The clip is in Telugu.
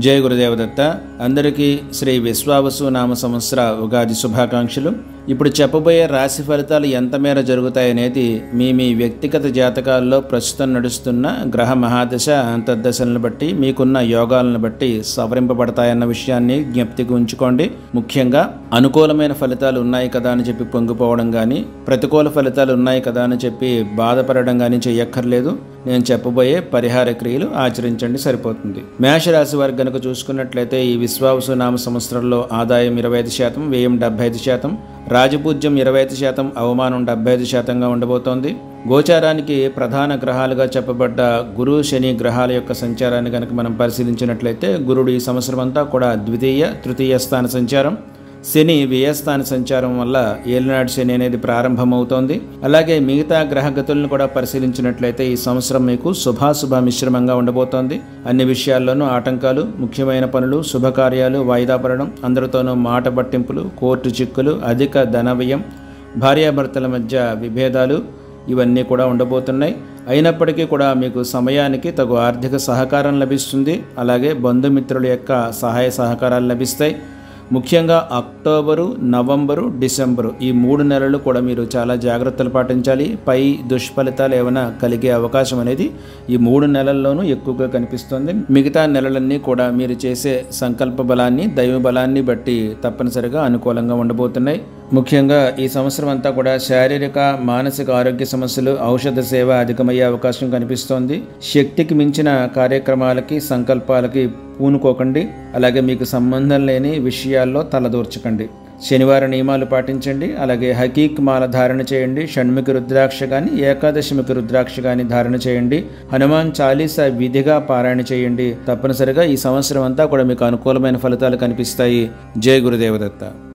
జై గురుదేవదత్త. అందరికీ శ్రీ విశ్వావసు నామ సంవత్సర ఉగాది శుభాకాంక్షలు. ఇప్పుడు చెప్పబోయే రాశి ఫలితాలు ఎంత మేర జరుగుతాయనేది మీ వ్యక్తిగత జాతకాల్లో ప్రస్తుతం నడుస్తున్న గ్రహ మహాదశ అంతర్దశలను బట్టి మీకున్న యోగాలను బట్టి సవరింపబడతాయన్న విషయాన్ని జ్ఞప్తికి ఉంచుకోండి. ముఖ్యంగా అనుకూలమైన ఫలితాలు ఉన్నాయి కదా అని చెప్పి పొంగిపోవడం కానీ, ప్రతికూల ఫలితాలు ఉన్నాయి కదా అని చెప్పి బాధపడడం కానీ చెయ్యక్కర్లేదు. నేను చెప్పబోయే పరిహార క్రియలు ఆచరించండి, సరిపోతుంది. మేషరాశి వారికి గనుక చూసుకున్నట్లయితే ఈ విశ్వావసు నామ సంవత్సరంలో ఆదాయం 25%, వ్యయం 75%, రాజపూజ్యం 25%, అవమానం 75%గా ఉండబోతోంది. గోచారానికి ప్రధాన గ్రహాలుగా చెప్పబడ్డ గురు శని గ్రహాల యొక్క సంచారాన్ని కనుక మనం పరిశీలించినట్లయితే గురుడు ఈ సంవత్సరం అంతా కూడా ద్వితీయ తృతీయ స్థాన సంచారం, శని వ్యయస్థాన సంచారం వల్ల ఏలినాడు శని అనేది ప్రారంభమవుతోంది. అలాగే మిగతా గ్రహగతులను కూడా పరిశీలించినట్లయితే ఈ సంవత్సరం మీకు శుభాశుభ మిశ్రమంగా ఉండబోతోంది. అన్ని విషయాల్లోనూ ఆటంకాలు, ముఖ్యమైన పనులు, శుభకార్యాలు వాయిదా పడడం, అందరితోనూ మాట పట్టింపులు, కోర్టు చిక్కులు, అధిక ధన వ్యయం, భార్యాభర్తల మధ్య విభేదాలు ఇవన్నీ కూడా ఉండబోతున్నాయి. అయినప్పటికీ కూడా మీకు సమయానికి తగు ఆర్థిక సహకారం లభిస్తుంది. అలాగే బంధుమిత్రుల యొక్క సహాయ సహకారాలు లభిస్తాయి. ముఖ్యంగా అక్టోబరు, నవంబరు, డిసెంబరు ఈ 3 నెలలు కూడా మీరు చాలా జాగ్రత్తలు పాటించాలి. పై దుష్ఫలితాలు ఏమైనా కలిగే అవకాశం అనేది ఈ 3 నెలల్లోనూ ఎక్కువగా కనిపిస్తుంది. మిగతా నెలలన్నీ కూడా మీరు చేసే సంకల్ప బలాన్ని, దైవ బలాన్ని బట్టి తప్పనిసరిగా అనుకూలంగా ఉండబోతున్నాయి. ముఖ్యంగా ఈ సంవత్సరం అంతా కూడా శారీరక మానసిక ఆరోగ్య సమస్యలు, ఔషధ సేవ అధికమయ్యే అవకాశం కనిపిస్తోంది. శక్తికి మించిన కార్యక్రమాలకి, సంకల్పాలకి పూనుకోకండి. అలాగే మీకు సంబంధం లేని విషయాల్లో తలదూర్చకండి. శనివార నియమాలు పాటించండి. అలాగే హకీక్ మాల ధారణ చేయండి. షణ్ముఖి రుద్రాక్ష కానీ, ఏకాదశిముఖి రుద్రాక్ష కానీ ధారణ చేయండి. హనుమాన్ చాలీసా విధిగా పారాయణ చేయండి. తప్పనిసరిగా ఈ సంవత్సరం అంతా కూడా మీకు అనుకూలమైన ఫలితాలు కనిపిస్తాయి. జై గురుదేవదత్త.